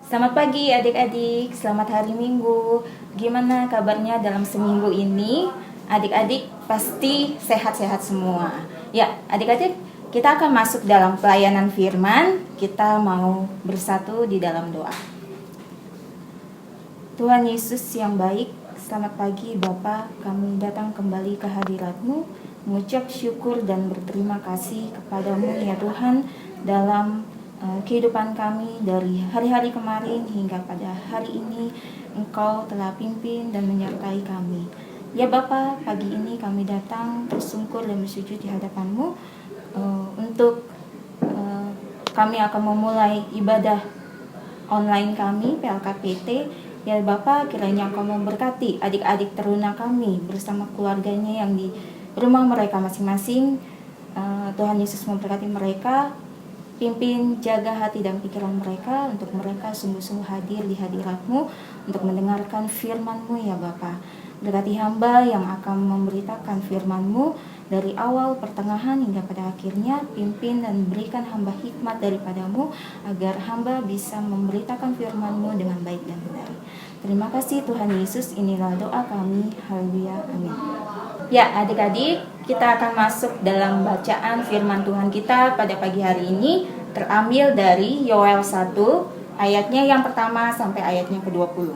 Selamat pagi adik-adik, selamat hari Minggu. Gimana kabarnya dalam seminggu ini? Adik-adik pasti sehat-sehat semua. Ya, adik-adik, kita akan masuk dalam pelayanan firman. Kita mau bersatu di dalam doa. Tuhan Yesus yang baik, selamat pagi Bapa. Kami datang kembali ke hadirat-Mu, mengucap syukur dan berterima kasih kepada-Mu ya Tuhan dalam kehidupan kami dari hari-hari kemarin hingga pada hari ini. Engkau telah pimpin dan menyertai kami. Ya Bapa, pagi ini kami datang bersungkur dan bersujud di hadapan-Mu untuk kami akan memulai ibadah online kami PLKPT. Ya Bapa, kiranya Engkau memberkati adik-adik teruna kami bersama keluarganya yang di rumah mereka masing-masing. Tuhan Yesus memberkati mereka. Pimpin, jaga hati dan pikiran mereka untuk mereka sungguh-sungguh hadir di hadirat-Mu untuk mendengarkan firman-Mu ya Bapa. Berkati hamba yang akan memberitakan firman-Mu dari awal, pertengahan hingga pada akhirnya. Pimpin dan berikan hamba hikmat daripada-Mu agar hamba bisa memberitakan firman-Mu dengan baik dan benar. Terima kasih Tuhan Yesus, inilah doa kami. Haleluya, amin. Ya adik-adik, kita akan masuk dalam bacaan firman Tuhan kita pada pagi hari ini, terambil dari Yoel 1 ayatnya yang pertama sampai ayatnya ke-20.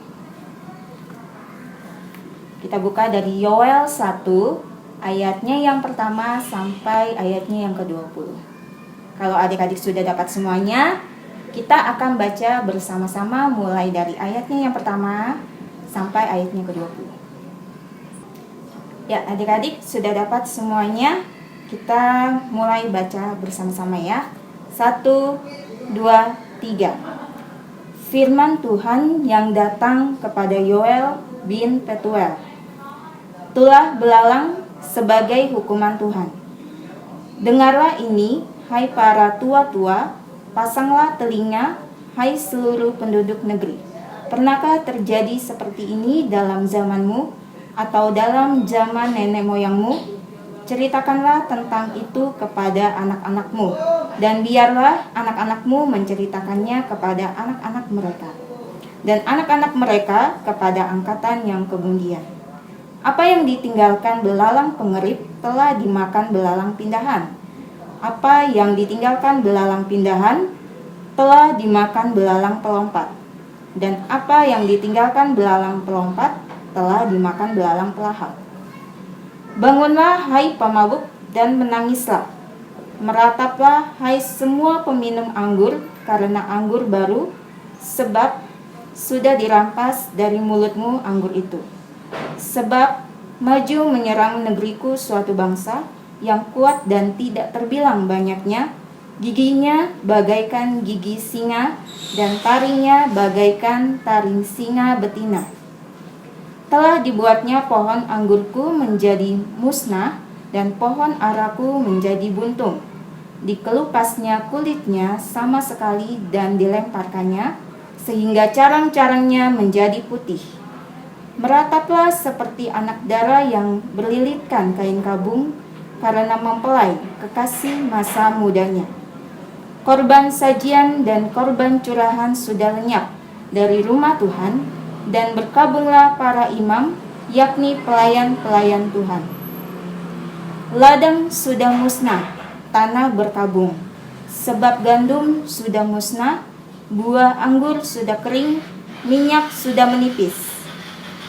Kita buka dari Yoel 1 ayatnya yang pertama sampai ayatnya yang ke-20. Kalau adik-adik sudah dapat semuanya, kita akan baca bersama-sama mulai dari ayatnya yang pertama sampai ayatnya ke-20. Ya, adik-adik sudah dapat semuanya. Kita mulai baca bersama-sama ya. 1, 2, 3. Firman Tuhan yang datang kepada Yoel bin Petuel. Tulah belalang sebagai hukuman Tuhan. Dengarlah ini, hai para tua-tua, pasanglah telinga, hai seluruh penduduk negeri. Pernahkah terjadi seperti ini dalam zamanmu? Atau dalam zaman nenek moyangmu? Ceritakanlah tentang itu kepada anak-anakmu, dan biarlah anak-anakmu menceritakannya kepada anak-anak mereka, dan anak-anak mereka kepada angkatan yang kemudian. Apa yang ditinggalkan belalang pengerit telah dimakan belalang pindahan. Apa yang ditinggalkan belalang pindahan telah dimakan belalang pelompat. Dan apa yang ditinggalkan belalang pelompat telah dimakan belalang pelahap. Bangunlah hai pemabuk dan menangislah. Merataplah hai semua peminum anggur karena anggur baru, sebab sudah dirampas dari mulutmu anggur itu. Sebab maju menyerang negeriku suatu bangsa yang kuat dan tidak terbilang banyaknya, giginya bagaikan gigi singa dan taringnya bagaikan taring singa betina. Telah dibuatnya pohon anggurku menjadi musnah dan pohon araku menjadi buntung. Dikelupasnya kulitnya sama sekali dan dilemparkannya, sehingga carang-carangnya menjadi putih. Merataplah seperti anak dara yang berlilitkan kain kabung karena mempelai kekasih masa mudanya. Korban sajian dan korban curahan sudah lenyap dari rumah Tuhan, dan berkabunglah para imam, yakni pelayan-pelayan Tuhan. Ladang sudah musnah, tanah berkabung, sebab gandum sudah musnah, buah anggur sudah kering, minyak sudah menipis.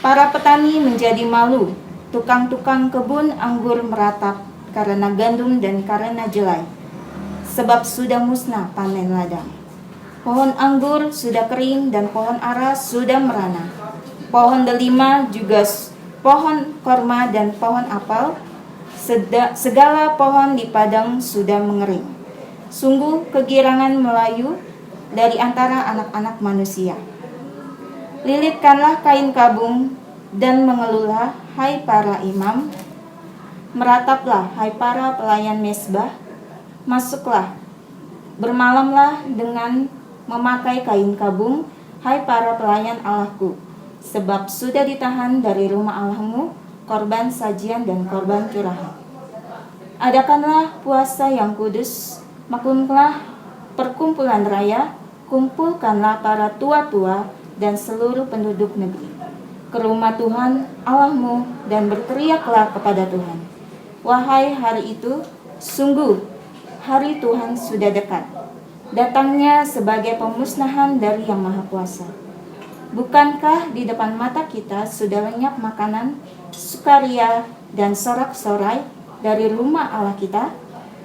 Para petani menjadi malu, tukang-tukang kebun anggur meratap karena gandum dan karena jelai, sebab sudah musnah panen ladang. Pohon anggur sudah kering dan pohon ara sudah merana. Pohon delima juga pohon korma dan pohon apel, segala pohon di padang sudah mengering. Sungguh kegirangan melayu dari antara anak-anak manusia. Lilitkanlah kain kabung dan mengeluhlah hai para imam. Merataplah hai para pelayan mesbah. Masuklah, bermalamlah dengan memakai kain kabung, hai para pelayan Allahku, sebab sudah ditahan dari rumah Allahmu korban sajian dan korban curahan. Adakanlah puasa yang kudus, maklumlah perkumpulan raya, kumpulkanlah para tua-tua dan seluruh penduduk negeri ke rumah Tuhan Allahmu dan berteriaklah kepada Tuhan. Wahai hari itu, sungguh hari Tuhan sudah dekat, datangnya sebagai pemusnahan dari Yang Maha Kuasa. Bukankah di depan mata kita sudah lenyap makanan, sukaria, dan sorak-sorai dari rumah Allah kita?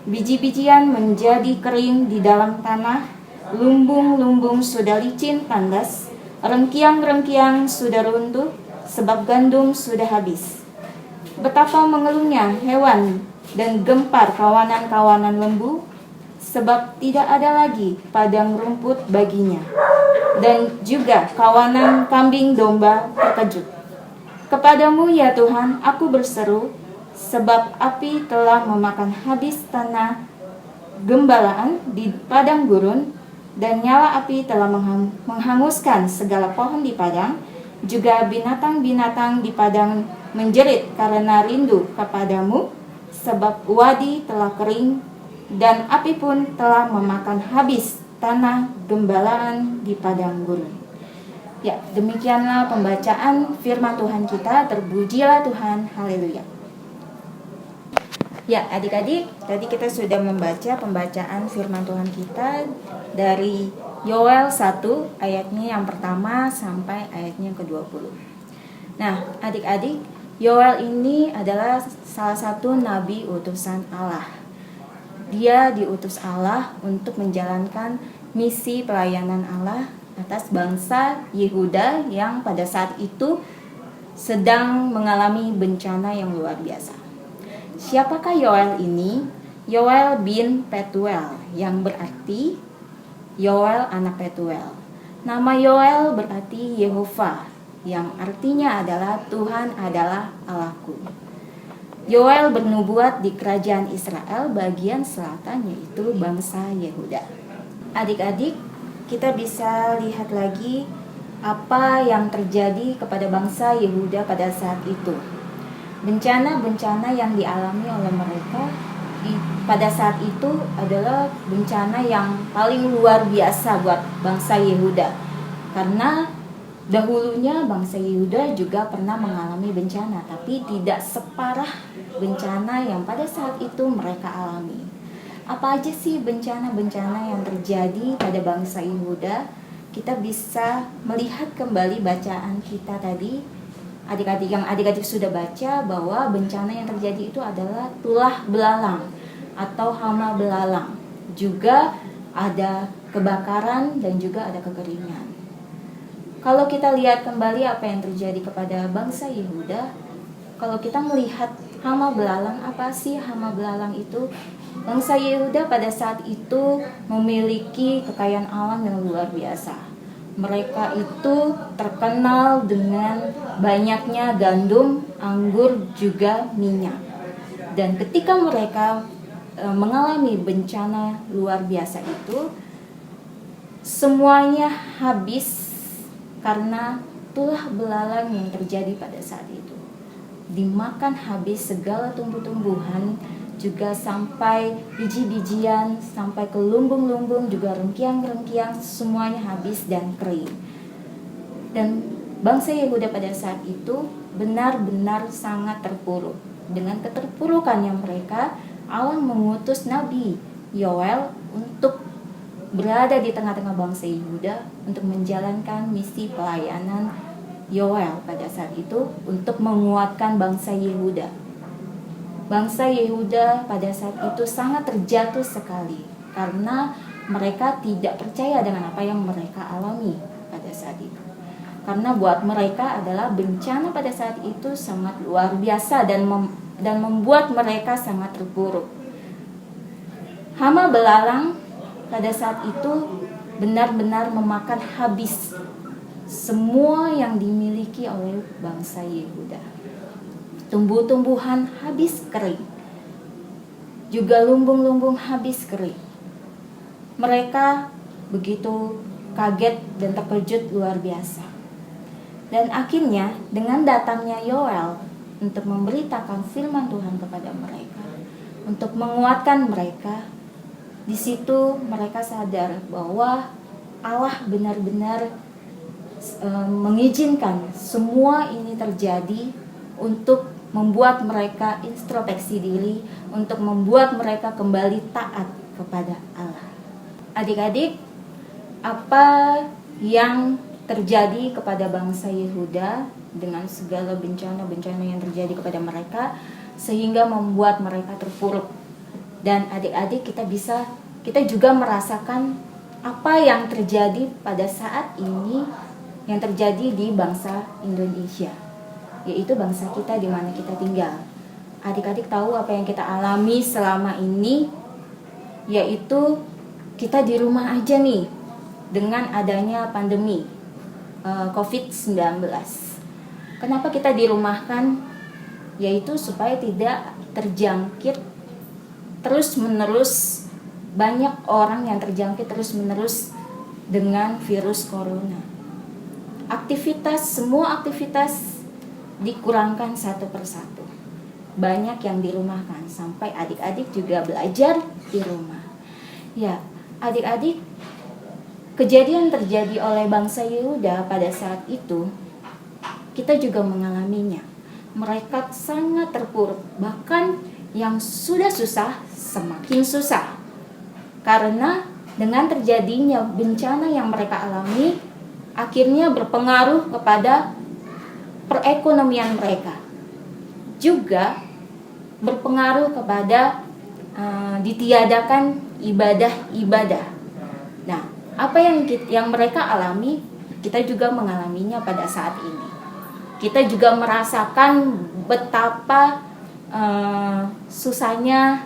Biji-bijian menjadi kering di dalam tanah, lumbung-lumbung sudah licin tandas, rengkiang-rengkiang sudah runtuh, sebab gandum sudah habis. Betapa mengeluhnya hewan dan gempar kawanan-kawanan lembu, sebab tidak ada lagi padang rumput baginya. Dan juga kawanan kambing domba terkejut. Kepadamu ya Tuhan, aku berseru, sebab api telah memakan habis tanah gembalaan di padang gurun, dan nyala api telah menghanguskan segala pohon di padang, juga binatang-binatang di padang menjerit karena rindu kepadamu, sebab wadi telah kering, dan api pun telah memakan habis tanah gembalaan di padang gurun. Ya, demikianlah pembacaan firman Tuhan kita. Terpujilah Tuhan, haleluya. Ya, adik-adik, tadi kita sudah membaca pembacaan firman Tuhan kita dari Yoel 1 ayatnya yang pertama sampai ayatnya yang ke-20. Nah, adik-adik, Yoel ini adalah salah satu nabi utusan Allah. Dia diutus Allah untuk menjalankan misi pelayanan Allah atas bangsa Yehuda yang pada saat itu sedang mengalami bencana yang luar biasa. Siapakah Yoel ini? Yoel bin Petuel, yang berarti Yoel anak Petuel. Nama Yoel berarti Yehova, yang artinya adalah Tuhan adalah Allahku. Yoel bernubuat di kerajaan Israel bagian selatan, yaitu bangsa Yehuda. Adik-adik, kita bisa lihat lagi apa yang terjadi kepada bangsa Yehuda pada saat itu. Bencana-bencana yang dialami oleh mereka pada saat itu adalah bencana yang paling luar biasa buat bangsa Yehuda. Karena dahulunya bangsa Yehuda juga pernah mengalami bencana, tapi tidak separah bencana yang pada saat itu mereka alami. Apa aja sih bencana-bencana yang terjadi pada bangsa Yehuda? Kita bisa melihat kembali bacaan kita tadi. Adik-adik sudah baca bahwa bencana yang terjadi itu adalah tulah belalang atau hama belalang. Juga ada kebakaran dan juga ada kekeringan. Kalau kita lihat kembali apa yang terjadi kepada bangsa Yehuda, kalau kita melihat hama belalang, apa sih hama belalang itu? Bangsa Yehuda pada saat itu memiliki kekayaan alam yang luar biasa. Mereka itu terkenal dengan banyaknya gandum, anggur, juga minyak. Dan ketika mereka mengalami bencana luar biasa itu, semuanya habis karena tulah belalang yang terjadi pada saat itu. Dimakan habis segala tumbuh-tumbuhan, juga sampai biji-bijian, sampai ke lumbung-lumbung, juga rengkiang-rengkiang, semuanya habis dan kering. Dan bangsa Yehuda pada saat itu benar-benar sangat terpuruk. Dengan keterpurukannya mereka, Allah mengutus Nabi Yoel untuk berada di tengah-tengah bangsa Yehuda untuk menjalankan misi pelayanan Yoel pada saat itu untuk menguatkan bangsa Yehuda. Bangsa Yehuda pada saat itu sangat terjatuh sekali karena mereka tidak percaya dengan apa yang mereka alami pada saat itu. Karena buat mereka adalah bencana pada saat itu sangat luar biasa dan membuat mereka sangat terpuruk. Hama belalang pada saat itu benar-benar memakan habis semua yang dimiliki oleh bangsa Yehuda. Tumbuh-tumbuhan habis kering, juga lumbung-lumbung habis kering. Mereka begitu kaget dan terkejut luar biasa. Dan akhirnya dengan datangnya Yoel untuk memberitakan firman Tuhan kepada mereka, untuk menguatkan mereka, di situ mereka sadar bahwa Allah benar-benar mengizinkan semua ini terjadi untuk membuat mereka introspeksi diri, untuk membuat mereka kembali taat kepada Allah. Adik-adik, apa yang terjadi kepada bangsa Yehuda dengan segala bencana-bencana yang terjadi kepada mereka sehingga membuat mereka terpuruk. Dan adik-adik kita juga merasakan apa yang terjadi pada saat ini yang terjadi di bangsa Indonesia, yaitu bangsa kita di mana kita tinggal. Adik-adik tahu apa yang kita alami selama ini, yaitu kita di rumah aja nih dengan adanya pandemi COVID-19. Kenapa kita dirumahkan? Yaitu supaya tidak terjangkit terus-menerus, banyak orang yang terjangkit terus-menerus dengan virus corona. Semua aktivitas dikurangkan satu persatu. Banyak yang dirumahkan, sampai adik-adik juga belajar di rumah. Ya, adik-adik, kejadian terjadi oleh bangsa Yehuda pada saat itu, kita juga mengalaminya. Mereka sangat terpuruk, bahkan yang sudah susah semakin susah. Karena dengan terjadinya bencana yang mereka alami, akhirnya berpengaruh kepada perekonomian mereka. Juga berpengaruh kepada ditiadakan ibadah-ibadah. Nah, apa yang mereka alami, kita juga mengalaminya pada saat ini. Kita juga merasakan betapa susahnya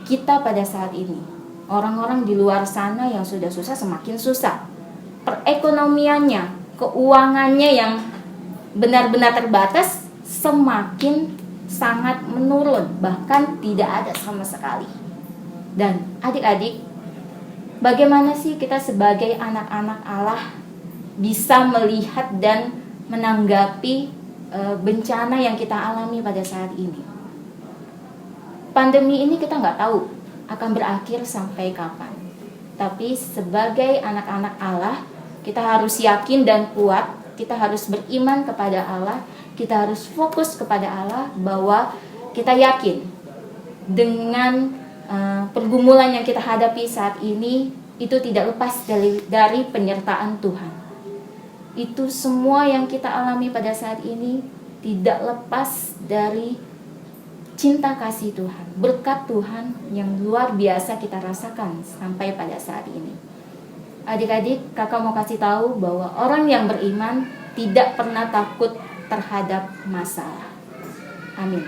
kita pada saat ini. Orang-orang di luar sana yang sudah susah semakin susah. Perekonomiannya, keuangannya yang benar-benar terbatas semakin sangat menurun, bahkan tidak ada sama sekali. Dan adik-adik, bagaimana sih kita sebagai anak-anak Allah bisa melihat dan menanggapi bencana yang kita alami pada saat ini? Pandemi ini kita nggak tahu akan berakhir sampai kapan. Tapi sebagai anak-anak Allah, kita harus yakin dan kuat, kita harus beriman kepada Allah, kita harus fokus kepada Allah, bahwa kita yakin dengan pergumulan yang kita hadapi saat ini, itu tidak lepas dari penyertaan Tuhan. Itu semua yang kita alami pada saat ini tidak lepas dari cinta kasih Tuhan, berkat Tuhan yang luar biasa kita rasakan sampai pada saat ini. Adik-adik, kakak mau kasih tahu bahwa orang yang beriman tidak pernah takut terhadap masalah. Amin.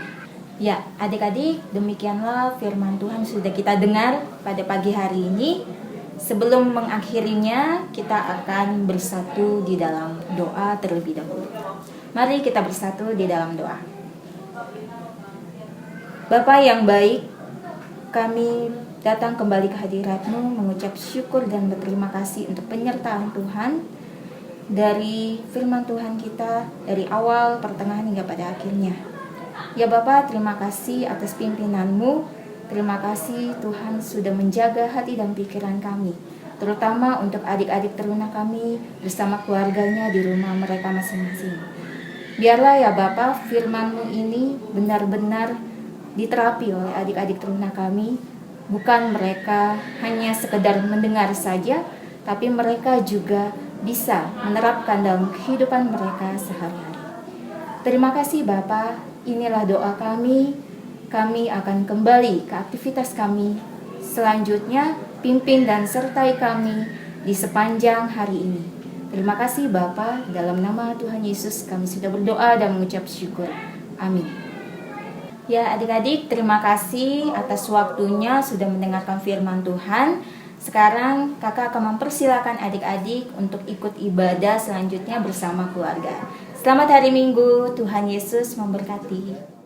Ya, adik-adik, demikianlah firman Tuhan sudah kita dengar pada pagi hari ini. Sebelum mengakhirinya, kita akan bersatu di dalam doa terlebih dahulu. Mari kita bersatu di dalam doa. Bapa yang baik, kami datang kembali ke hadirat-Mu mengucap syukur dan berterima kasih untuk penyertaan Tuhan dari firman Tuhan kita dari awal, pertengahan hingga pada akhirnya. Ya Bapa, terima kasih atas pimpinan-Mu. Terima kasih Tuhan sudah menjaga hati dan pikiran kami, terutama untuk adik-adik teruna kami bersama keluarganya di rumah mereka masing-masing. Biarlah ya Bapa, firman-Mu ini benar-benar diterapi oleh adik-adik teruna kami. Bukan mereka hanya sekedar mendengar saja, tapi mereka juga bisa menerapkan dalam kehidupan mereka sehari-hari. Terima kasih Bapa, inilah doa kami. Kami akan kembali ke aktivitas kami selanjutnya. Pimpin dan sertai kami di sepanjang hari ini. Terima kasih Bapa, dalam nama Tuhan Yesus kami sudah berdoa dan mengucap syukur. Amin. Ya adik-adik, terima kasih atas waktunya sudah mendengarkan firman Tuhan. Sekarang kakak akan mempersilakan adik-adik untuk ikut ibadah selanjutnya bersama keluarga. Selamat hari Minggu, Tuhan Yesus memberkati.